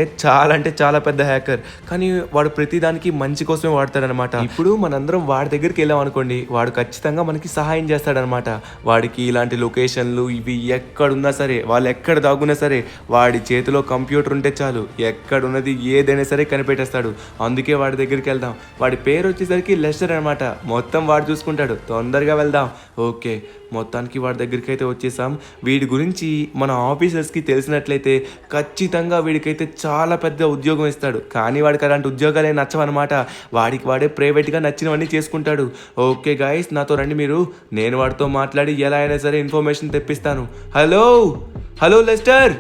చాలా పెద్ద హ్యాకర్. కానీ వాడు ప్రతిదానికి మంచి కోసమే వాడతాడనమాట. ఇప్పుడు మనందరం వాడి దగ్గరికి వెళ్ళాం అనుకోండి, వాడు ఖచ్చితంగా మనకి సహాయం చేస్తాడనమాట. వాడికి ఇలాంటి లొకేషన్లు ఇవి ఎక్కడున్నా సరే, వాళ్ళు ఎక్కడ దాగున్నా సరే, వాడి చేతిలో కంప్యూటర్ ఉంటే చాలు, ఎక్కడున్నది ఏదైనా సరే కనిపెట్టేస్తాడు. అందుకే వాడి దగ్గరికి వెళ్దాం. వాడి పేరు వచ్చేసరికి లెస్టర్ అనమాట. మొత్తం వాడు చూసుకుంటాడు. తొందరగా వెళ్దాం. ఓకే, మొత్తానికి వాడి దగ్గరికి అయితే వచ్చేసాం. వీడి గురించి మన ఆఫీసర్స్కి తెలిసినట్లయితే ఖచ్చితంగా వీడికైతే చాలా పెద్ద ఉద్యోగం ఇస్తాడు. కానీ వాడికి అలాంటి ఉద్యోగాలే నచ్చవన్నమాట. వాడికి వాడే ప్రైవేట్గా నచ్చినవన్నీ చేసుకుంటాడు. ఓకే గాయస్, నాతో రండి మీరు. నేను వాడితో మాట్లాడి ఎలా అయినా సరే ఇన్ఫర్మేషన్ తెప్పిస్తాను. Hello Lester.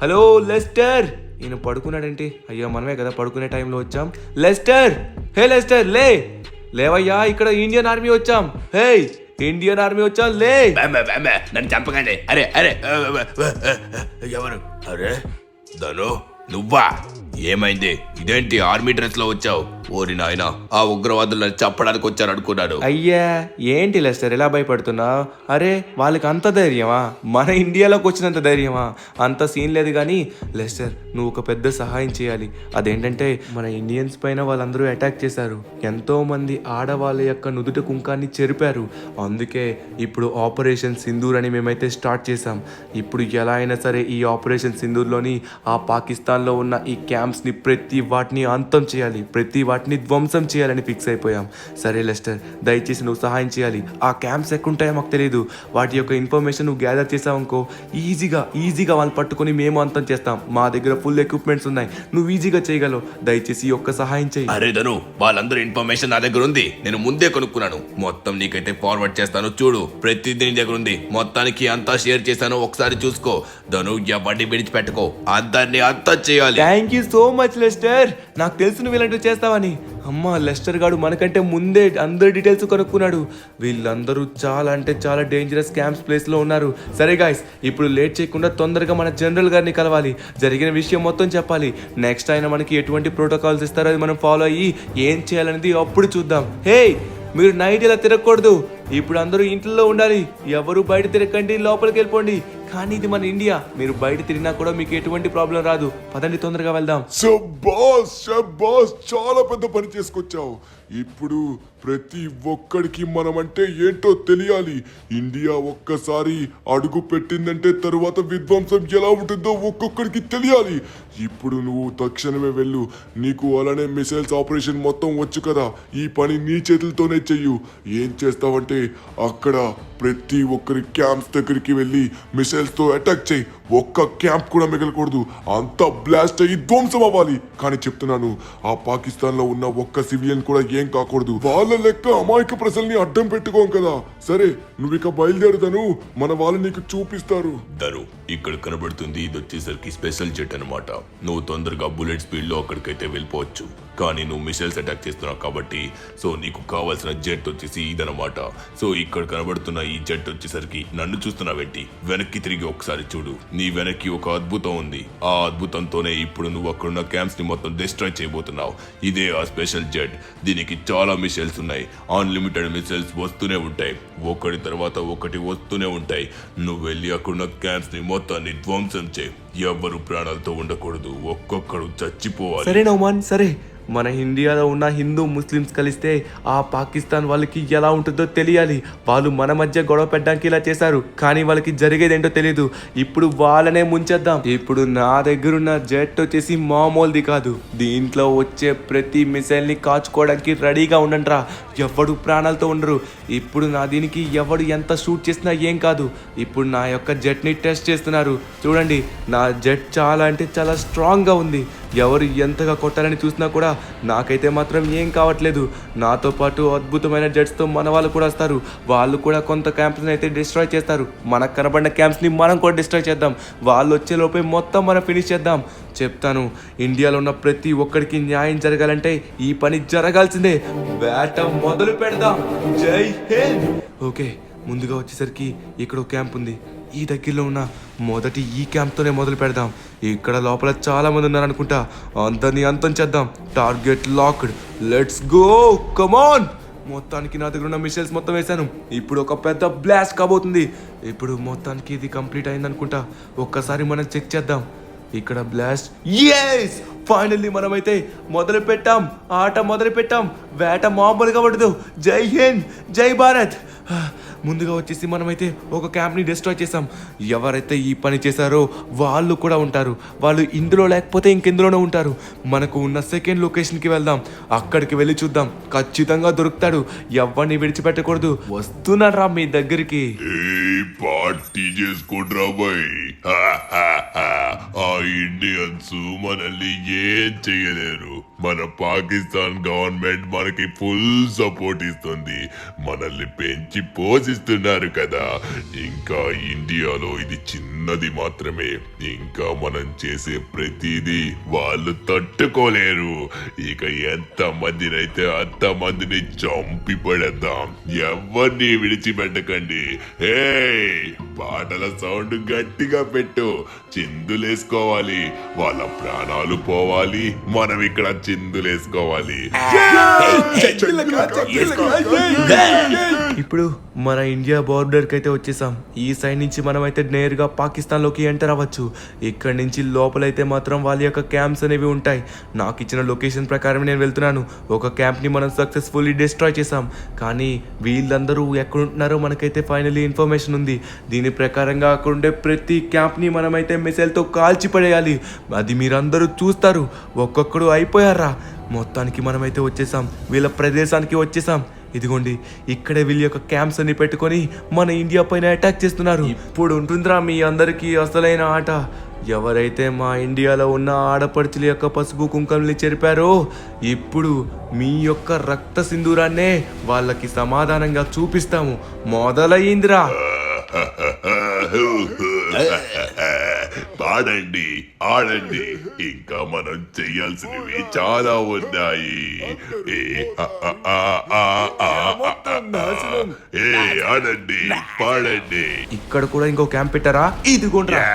Hello Lester. ఈయన పడుకున్నాడంటే, అయ్యో మనమే కదా పడుకునే టైంలో వచ్చాం. లెస్టర్, హే లెస్టర్, లేవయ్యా, ఇక్కడ ఇండియన్ ఆర్మీ వచ్చాం. హే, ఇండియన్ ఆర్మీ వచ్చాం, లే. నన్ను చంపకండి. అరే అరే, ఎవరు? అరే ధను, నువ్వా? ఏమైంది? ఇదేంటి ఆర్మీ డ్రెస్ లో వచ్చావు? ఓరి నాయన, ఆ ఉగ్రవాదులను చంపడానికి వచ్చారు అనుకున్నాను. అయ్యా, ఏంటి లెస్టర్ ఎలా భయపడుతున్నావు? అరే, వాళ్ళకి అంత ధైర్యమా? మన ఇండియాలోకి వచ్చినంత ధైర్యమా? అంత సీన్ లేదు. కానీ లెస్టర్, నువ్వు ఒక పెద్ద సహాయం చేయాలి. అదేంటంటే మన ఇండియన్స్ పైన వాళ్ళందరూ అటాక్ చేశారు. ఎంతో మంది ఆడవాళ్ళ యొక్క నుదుట కుంకాన్ని చెరిపారు. అందుకే ఇప్పుడు ఆపరేషన్ సింధూర్ అని మేమైతే స్టార్ట్ చేసాం. ఇప్పుడు ఎలా అయినా సరే ఈ ఆపరేషన్ సింధూర్లోని ఆ పాకిస్తాన్లో ఉన్న ఈ క్యాంప్ క్యాంప్స్ని ప్రతి వాటిని అంతం చేయాలి, ప్రతి వాటిని ధ్వంసం చేయాలని ఫిక్స్ అయిపోయాం. సరే లెస్టర్, దయచేసి నువ్వు సహాయం చేయాలి. ఆ క్యాంప్స్ ఎక్కడుంటాయో మాకు తెలియదు, వాటి యొక్క ఇన్ఫర్మేషన్ నువ్వు గ్యాదర్ చేసావనుకో ఈజీగా వాళ్ళు పట్టుకొని మేము అంతం చేస్తాం. మా దగ్గర ఫుల్ ఎక్విప్మెంట్స్ ఉన్నాయి, నువ్వు ఈజీగా చేయగలవు. దయచేసి ఈ ఒక్క సహాయం చేయి. అరే ధను, వాళ్ళందరూ ఇన్ఫర్మేషన్ నా దగ్గర ఉంది, నేను ముందే కొనుక్కున్నాను. మొత్తం నీకైతే ఫార్వర్డ్ చేస్తాను చూడు, ప్రతిదీ నీ దగ్గర ఉంది. మొత్తానికి అంతా షేర్ చేశాను, ఒకసారి చూసుకో. ధను ఎవరిని విడిచిపెట్టుకో, అందరినీ అంతా చేయాలి. Thank you so much Lester, నాకు తెలుసు నువ్వు ఇలాంటివి చేస్తావని. అమ్మ, లెస్టర్ గాడు మనకంటే ముందే అందరి డీటెయిల్స్ కనుక్కున్నాడు. వీళ్ళందరూ చాలా అంటే చాలా డేంజరస్ క్యాంప్స్ ప్లేస్లో ఉన్నారు. సరే గాయస్, ఇప్పుడు లేట్ చేయకుండా తొందరగా మన జనరల్ గారిని కలవాలి, జరిగిన విషయం మొత్తం చెప్పాలి. నెక్స్ట్ ఆయన మనకి ఎటువంటి ప్రోటోకాల్స్ ఇస్తారో అది మనం ఫాలో అయ్యి ఏం చేయాలనేది అప్పుడు చూద్దాం. హే, మీరు నైట్ ఇలా తిరగకూడదు, ఇప్పుడు అందరూ ఇంట్లో ఉండాలి. ఎవరు బయట తిరగకండి, లోపలికి వెళ్ళిపోండి. కానీ ఇది మన ఇండియా, మీరు బయట తిరిగినా కూడా మీకు ఎటువంటి ప్రాబ్లం రాదు. పదండి, తొందరగా వెళ్దాం. శబాస్, చాలా పెద్ద పని చేసుకొచ్చావు. ఇప్పుడు ప్రతి ఒక్కడికి మనమంటే ఏంటో తెలియాలి. ఇండియా ఒక్కసారి అడుగు పెట్టిందంటే తరువాత విధ్వంసం ఎలా ఉంటుందో ఒక్కొక్కడికి తెలియాలి. ఇప్పుడు నువ్వు తక్షణమే వెళ్ళు, నీకు అలానే మిసైల్స్ ఆపరేషన్ మొత్తం వచ్చు కదా, ఈ పని నీ చేతులతోనే చెయ్యు. ఏం చేస్తావంటే అక్కడ ప్రతి ఒక్కరి క్యాంప్స్ దగ్గరికి వెళ్ళి మిసైల్స్ తో అటాక్ చేయి. ఒక్క క్యాంప్ కూడా మిగలకూడదు, అంతా బ్లాస్ట్ అయ్యి ధ్వంసం అవ్వాలి. కానీ చెప్తున్నాను, ఆ పాకిస్తాన్ లో ఉన్న ఒక్క సివిలియన్ కూడా ఏం కాకూడదు. వాళ్ళ లెక్క అమాయక ప్రజల్ని అడ్డం పెట్టుకోం కదా. సరే, నువ్వు ఇక బయలుదేరుతాను, మన వాళ్ళు నీకు చూపిస్తారు. ధను, ఇక్కడ కనబడుతుంది, ఇది వచ్చేసరికి స్పెషల్ జెట్ అనమాట. నువ్వు తొందరగా బుల్లెట్ స్పీడ్ లో అక్కడికైతే వెళ్ళిపోవచ్చు. కానీ నువ్వు మిసైల్స్ అటాక్ చేస్తున్నావు కాబట్టి సో నీకు కావాల్సిన జెట్ వచ్చేసి ఇదనమాట. సో ఇక్కడ కనబడుతున్న ఈ జెట్ వచ్చేసరికి నన్ను చూస్తున్నావేంటి, వెనక్కి తిరిగి ఒకసారి చూడు. నీ వెనక్కి ఒక అద్భుతం ఉంది, ఆ అద్భుతంతోనే ఇప్పుడు నువ్వు అక్కడున్న క్యాంప్స్ ని మొత్తం డిస్ట్రాయ్ చేయబోతున్నావు. ఇదే ఆ స్పెషల్ జెట్. దీనికి చాలా మిసైల్స్ ఉన్నాయి, అన్లిమిటెడ్ మిసైల్స్ వస్తూనే ఉంటాయి, ఒకటి తర్వాత ఒకటి వస్తూనే ఉంటాయి. నువ్వు వెళ్ళి అక్కడున్న క్యాంప్స్ ని మొత్తాన్ని ధ్వంసం చేయి. ఎవ్వరు ప్రాణాలతో ఉండకూడదు, ఒక్కొక్కడు చచ్చిపోవాలి. సరే నౌమాన్, సరే. మన ఇండియాలో ఉన్న హిందూ ముస్లిమ్స్ కలిస్తే ఆ పాకిస్తాన్ వాళ్ళకి ఎలా ఉంటుందో తెలియాలి. వాళ్ళు మన మధ్య గొడవ పెట్టడానికి ఇలా చేశారు, కానీ వాళ్ళకి జరిగేదేంటో తెలియదు. ఇప్పుడు వాళ్ళనే ముంచేద్దాం. ఇప్పుడు నా దగ్గరున్న జెట్ వచ్చేసి మామూలుది కాదు, దీంట్లో వచ్చే ప్రతి మిసైల్ ని కాచుకోవడానికి రెడీగా ఉండండిరా. ఎవడు ప్రాణాలతో ఉండరు. ఇప్పుడు నా దీనికి ఎవడు ఎంత షూట్ చేసినా ఏం కాదు. ఇప్పుడు నా యొక్క జెట్ ని టెస్ట్ చేస్తున్నారు. చూడండి, నా జెట్ చాలా అంటే చాలా స్ట్రాంగ్ గా ఉంది. ఎవరు ఎంతగా కొట్టాలని చూసినా కూడా నాకైతే మాత్రం ఏం కావట్లేదు. నాతో పాటు అద్భుతమైన జెట్స్తో మన వాళ్ళు కూడా వస్తారు. వాళ్ళు కూడా కొంత క్యాంప్స్ని అయితే డిస్ట్రాయ్ చేస్తారు. మనకు కనబడిన క్యాంప్స్ని మనం కూడా డిస్ట్రాయ్ చేద్దాం. వాళ్ళు వచ్చే లోపే మొత్తం మనం ఫినిష్ చేద్దాం. చెప్తాను, ఇండియాలో ఉన్న ప్రతి ఒక్కడికి న్యాయం జరగాలంటే ఈ పని జరగాల్సిందే. వేట మొదలు పెడదాం. జై హింద్. ఓకే, ముందుగా వచ్చేసరికి ఇక్కడ ఒక క్యాంప్ ఉంది. ఈ దగ్గరలో ఉన్న మొదటి ఈ క్యాంప్తోనే మొదలు పెడదాం. ఇక్కడ లోపల చాలా మంది ఉన్నారనుకుంటా, అందరినీ అంతం చేద్దాం. టార్గెట్ లాక్డ్, లెట్స్ గో, కమాన్. మొత్తానికి నా దగ్గర ఉన్న మిసైల్స్ మొత్తం వేశాను. ఇప్పుడు ఒక పెద్ద బ్లాస్ట్ కాబోతుంది. ఇప్పుడు మొత్తానికి ఇది కంప్లీట్ అయిందనుకుంటా. ఒక్కసారి మనం చెక్ చేద్దాం. ఇక్కడ బ్లాస్ట్, ఎస్, ఫైనల్లీ మనమైతే మొదలు పెట్టాం, ఆట మొదలు పెట్టాం. వేట మామూలుగా పడదు. జై హింద్, జై భారత్. ముందుగా వచ్చేసి మనమైతే ఒక క్యాంప్ని డిస్ట్రాయ్ చేసాం. ఎవరైతే ఈ పని చేశారో వాళ్ళు కూడా ఉంటారు. వాళ్ళు ఇందులో లేకపోతే ఇంకెందులోనో ఉంటారు. మనకు ఉన్న సెకండ్ లొకేషన్కి వెళ్దాం. అక్కడికి వెళ్ళి చూద్దాం, ఖచ్చితంగా దొరుకుతాడు. ఎవరిని విడిచిపెట్టకూడదు. వస్తున్నారా మీ దగ్గరికి. పార్టీ చేసుకోడ్రా బాయ్. ఆ ఇండియన్స్ మనల్ని ఏం చేయలేరు. మన పాకిస్తాన్ గవర్నమెంట్ మనకి ఫుల్ సపోర్ట్ ఇస్తుంది, మనల్ని పెంచి పోషిస్తున్నారు కదా. ఇంకా ఇండియాలో ఇది చిన్నది మాత్రమే. ఇంకా మనం చేసే ప్రతిదీ వాళ్ళు తట్టుకోలేరు. ఇక ఎంత మందినైతే అంత మందిని చంపి పడేద్దాం. ఎవరిని విడిచిపెట్టకండి. హే, పాటల సౌండ్ గట్టిగా పెట్టు. చిందులేసుకోవాలి, వాళ్ళ ప్రాణాలు పోవాలి, మనం ఇక్కడ చిందులేసుకోవాలి. ఇప్పుడు మన ఇండియా బార్డర్కి అయితే వచ్చేసాం. ఈ సైడ్ నుంచి మనం అయితే నేరుగా పాకిస్తాన్లోకి ఎంటర్ అవ్వచ్చు. ఇక్కడి నుంచి లోపలైతే మాత్రం వాళ్ళ యొక్క క్యాంప్స్ అనేవి ఉంటాయి. నాకు ఇచ్చిన లొకేషన్ ప్రకారం నేను వెళ్తున్నాను. ఒక క్యాంప్ని మనం సక్సెస్ఫుల్లీ డిస్ట్రాయ్ చేసాం. కానీ వీళ్ళందరూ ఎక్కడుంటున్నారో మనకైతే ఫైనలీ ఇన్ఫర్మేషన్ ఉంది. దీని ప్రకారంగా అక్కడ ఉండే ప్రతి క్యాంప్ని మనమైతే మిసైల్తో కాల్చి పడేయాలి. అది మీరందరూ చూస్తారు. ఒక్కొక్కడు అయిపోయారా. మొత్తానికి మనమైతే వచ్చేసాం. వీళ్ళ ప్రదేశానికి వచ్చేసాం. ఇదిగోండి, ఇక్కడే వీళ్ళ యొక్క క్యాంప్స్ అన్ని పెట్టుకొని మన ఇండియా పైన అటాక్ చేస్తున్నారు. ఇప్పుడు ఉంటుందిరా మీ అందరికీ అసలైన ఆట. ఎవరైతే మా ఇండియాలో ఉన్న ఆడపడుచుల యొక్క పసుపు కుంకుమల్ని చెరిపారో ఇప్పుడు మీ యొక్క రక్త సింధూరాన్నే వాళ్ళకి సమాధానంగా చూపిస్తాము. మొదలయ్యిందిరా. పాడండి, ఆడండి, ఇంకా మనం చెయ్యాల్సినవి చాలా ఉన్నాయి. ఆడండి, పాడండి. ఇక్కడ కూడా ఇంకో క్యాంప్ పెట్టారా? ఇదిగోండ్రా.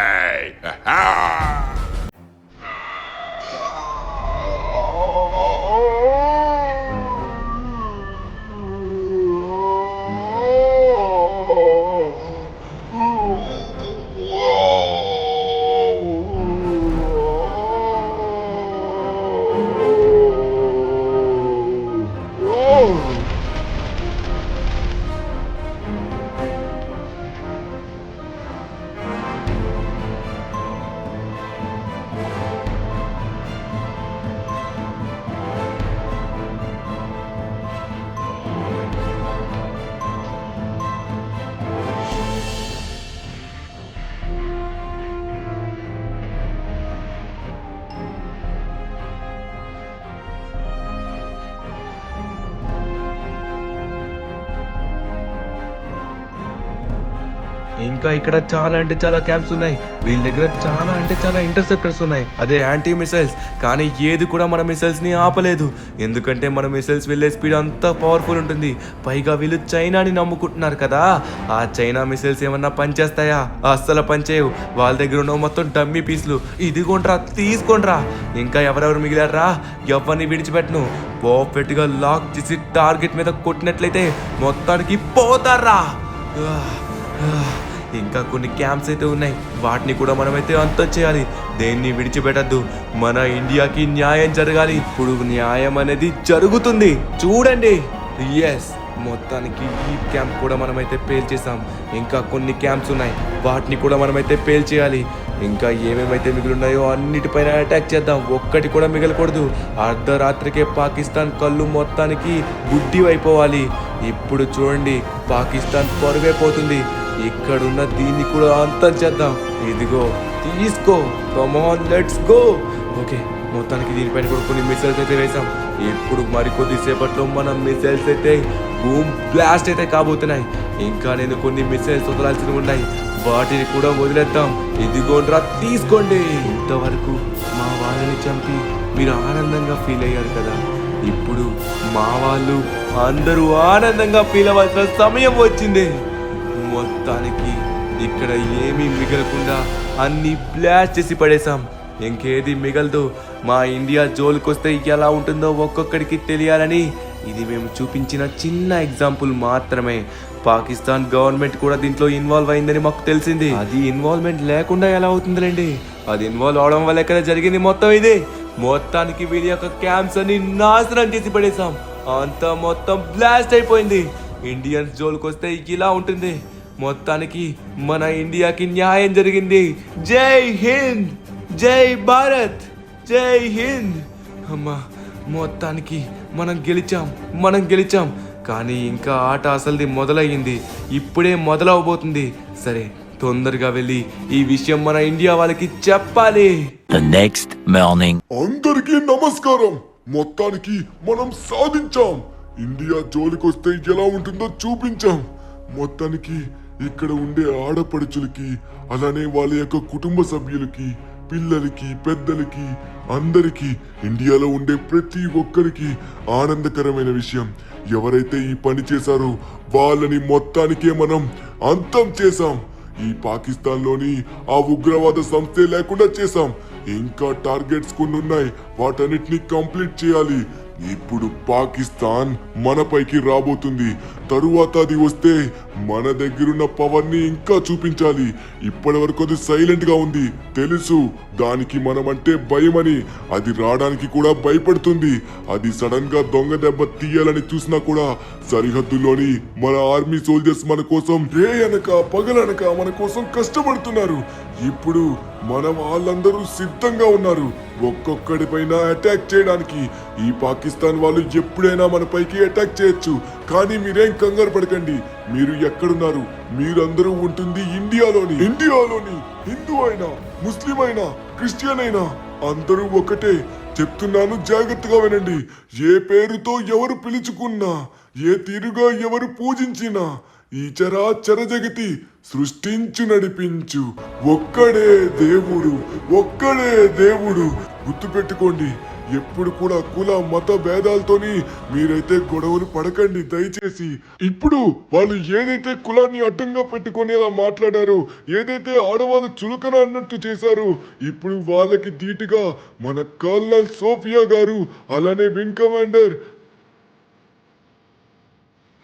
ఇంకా ఇక్కడ చాలా అంటే చాలా క్యాంప్స్ ఉన్నాయి. వీళ్ళ దగ్గర చాలా అంటే చాలా ఇంటర్సెప్టర్స్ ఉన్నాయి, అదే యాంటీ మిసైల్స్. కానీ ఏది కూడా మన మిసైల్స్ ని ఆపలేదు. ఎందుకంటే మన మిసైల్స్ వెళ్ళే స్పీడ్ అంత పవర్ఫుల్ ఉంటుంది. పైగా వీళ్ళు చైనాని నమ్ముకుంటున్నారు కదా. ఆ చైనా మిసైల్స్ ఏమన్నా పనిచేస్తాయా? అస్సలు పనిచేయవు. వాళ్ళ దగ్గర ఉన్న మొత్తం డమ్మీ పీసులు. ఇదిగోండ్రా, తీసుకోండ్రా. ఇంకా ఎవరెవరు మిగిలారా? ఎవరిని విడిచిపెట్టను. పర్ఫెక్ట్ గా లాక్ చేసి టార్గెట్ మీద కొట్టినట్లయితే మొత్తానికి పోతారా. ఇంకా కొన్ని క్యాంప్స్ అయితే ఉన్నాయి. వాటిని కూడా మనమైతే అంతం చేయాలి. దేన్ని విడిచిపెట్టద్దు. మన ఇండియాకి న్యాయం జరగాలి. ఇప్పుడు న్యాయం అనేది జరుగుతుంది. చూడండి. ఎస్, మొత్తానికి ఈ క్యాంప్ కూడా మనమైతే పేల్చేసాం. ఇంకా కొన్ని క్యాంప్స్ ఉన్నాయి. వాటిని కూడా మనమైతే పేల్చేయాలి. ఇంకా ఏమేమైతే మిగిలిన్నాయో అన్నిటిపైన అటాక్ చేద్దాం. ఒక్కటి కూడా మిగలకూడదు. అర్ధరాత్రికే పాకిస్తాన్ కళ్ళు మొత్తానికి గుడ్డి అయిపోవాలి. ఇప్పుడు చూడండి, పాకిస్తాన్ పరుగైపోతుంది. ఇక్కడున్న దీన్ని కూడా అంతం చేద్దాం. ఇదిగో, తీసుకో. Come on, let's go. Okay, మొత్తానికి దీనిపైన కూడా కొన్ని మిసైల్స్ అయితే వేసాం. ఇప్పుడు మరికొద్ది సేపట్లో మన మిసైల్స్ అయితే బూమ్ బ్లాస్ట్ అయితే కాబోతున్నాయి. ఇంకా నేను కొన్ని మిసైల్స్ వదలాల్సినవి ఉన్నాయి. వాటిని కూడా వదిలేద్దాం. ఇదిగోండ్రా, తీసుకోండి. ఇంతవరకు మా వాళ్ళని చంపి మీరు ఆనందంగా ఫీల్ అయ్యారు కదా. ఇప్పుడు మా వాళ్ళు అందరూ ఆనందంగా ఫీల్ అవ్వాల్సిన సమయం వచ్చింది. మొత్తానికి ఇక్కడ ఏమీ మిగలకుండా అన్ని బ్లాస్ట్ చేసి పడేశాం. ఇంకేది మిగలదు. మా ఇండియా జోలికొస్తే ఎలా ఉంటుందో ఒక్కొక్కడికి తెలియాలని ఇది మేము చూపించిన చిన్న ఎగ్జాంపుల్ మాత్రమే. పాకిస్తాన్ గవర్నమెంట్ కూడా దీంట్లో ఇన్వాల్వ్ అయిందని మాకు తెలిసింది. అది ఇన్వాల్వ్మెంట్ లేకుండా ఎలా అవుతుందిలేండి. అది ఇన్వాల్వ్ అవడం వల్ల ఎక్కడ జరిగింది మొత్తం ఇది. మొత్తానికి వీడి యొక్క క్యాంప్స్ అని నాశనం చేసి పడేశాం. అంతా మొత్తం బ్లాస్ట్ అయిపోయింది. ఇండియన్స్ జోలికొస్తే ఇలా ఉంటుంది. మొత్తానికి మన ఇండియాకి న్యాయం జరిగింది. జై హింద్, జై భారత్, జై హింద్. అమ్మా, మొత్తానికి మనం గెలిచాం. కానీ ఇంకా ఆట అసలుది మొదలయ్యింది. ఇప్పుడే మొదలవబోతుంది. సరే, తొందరగా వెళ్ళి ఈ విషయం మన ఇండియా వాళ్ళకి చెప్పాలి. The next morning. అందరికీ నమస్కారం. మొత్తానికి మనం సాధించాం. ఇండియా జోలికొస్తే ఎలా ఉంటుందో చూపించాం. మొత్తానికి ఇక్కడ ఉండే ఆడపడుచులకి, అలానే వాళ్ళ యొక్క కుటుంబ సభ్యులకి, పిల్లలకి, పెద్దలకి, అందరికీ, ఇండియాలో ఉండే ప్రతి ఒక్కరికి ఆనందకరమైన విషయం. ఎవరైతే ఈ పని చేశారో వాళ్ళని మొత్తానికే మనం అంతం చేశాం. ఈ పాకిస్తాన్ లోని ఆ ఉగ్రవాద సంస్థే లేకుండా చేశాం. ఇంకా టార్గెట్స్ కొన్ని ఉన్నాయి. వాటన్నిటిని కంప్లీట్ చేయాలి. ఇప్పుడు పాకిస్తాన్ మనపైకి రాబోతుంది. తరువాత అది వస్తే మన దగ్గరున్న పవర్ ని ఇంకా చూపించాలి. ఇప్పటి వరకు అది సైలెంట్ గా ఉంది, తెలుసు దానికి మనమంటే భయమని. అది రావడానికి కూడా భయపడుతుంది. అది సడన్ గా దొంగ దెబ్బ తీయాలని చూసినా కూడా సరిహద్దులోని మన ఆర్మీ సోల్జర్స్ మన కోసం రే అనక పగలనక మన కోసం కష్టపడుతున్నారు. ఇప్పుడు మన వాళ్ళందరూ సిద్ధంగా ఉన్నారు ఒక్కొక్కడిపైన అటాక్ చేయడానికి. ఈ పాకిస్తాన్ వాళ్ళు ఎప్పుడైనా మనపైకి అటాక్ చేయొచ్చు, కానీ మీరేం కంగారు పడకండి. మీరు ఎక్కడున్నారు? మీరందరూ ఉంటుంది ఇండియాలోని. హిందూ అయినా, ముస్లిం అయినా, క్రిస్టియన్ అయినా అందరూ ఒకటే. చెప్తున్నాను, జాగ్రత్తగా వినండి. ఏ పేరుతో ఎవరు పిలుచుకున్నా, ఏ తీరుగా ఎవరు పూజించినా, ఈ చరాచర జగతి సృష్టించు నడిపించు ఒక్కడే దేవుడు, ఒక్కడే దేవుడు. గుర్తుపెట్టుకోండి, ఎప్పుడు కూడా కుల మత భేదాలతోని మీరైతే గొడవలు పడకండి దయచేసి. ఇప్పుడు వాళ్ళు ఏదైతే కులాన్ని అడ్డంగా పెట్టుకొని అలా మాట్లాడారో, ఏదైతే ఆడవాళ్ళు చులకన అన్నట్టు చేశారో, ఇప్పుడు వాళ్ళకి ధీటుగా మన కల్నల్ సోఫియా గారు, అలానే వింగ్ కమాండర్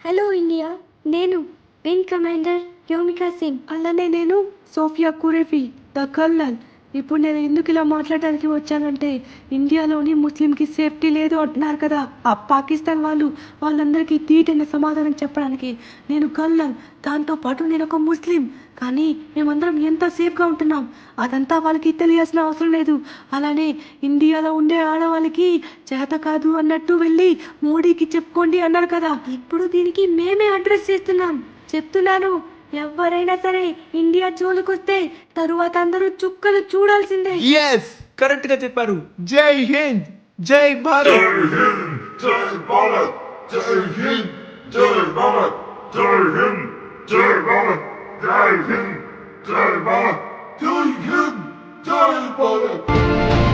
హలో ఇండియా, నేను వింగ్ కమాండర్ యోమికా సింగ్. అలానే నేను సోఫియా కురేఫీ ద కల్నల్. ఇప్పుడు నేను ఎందుకు ఇలా మాట్లాడడానికి వచ్చానంటే, ఇండియాలోని ముస్లింకి సేఫ్టీ లేదు అంటున్నారు కదా ఆ పాకిస్తాన్ వాళ్ళందరికీ తీటైన సమాధానం చెప్పడానికి నేను కల్నల్. దాంతోపాటు నేను ఒక ముస్లిం, కానీ మేమందరం ఎంత సేఫ్గా ఉంటున్నాం అదంతా వాళ్ళకి తెలియాల్సిన అవసరం లేదు. అలానే ఇండియాలో ఉండే ఆడవాళ్ళకి చేత కాదు అన్నట్టు వెళ్ళి మోడీకి చెప్పుకోండి అన్నారు కదా, ఇప్పుడు దీనికి మేమే అడ్రస్ చెప్తున్నాను. ఎవరైనా సరే ఇండియా జోలికొస్తే తరువాత అందరూ చుక్కలు చూడాల్సిందే. ఎస్, కరెక్ట్ గా చెప్పారు. జై హింద్, జై భారత్. జై భారత్, జై హింద్, జై భారత్, జై హింద్, జై భారత్, జై హింద్, జై భారత్, జై హింద్, జై భారత్.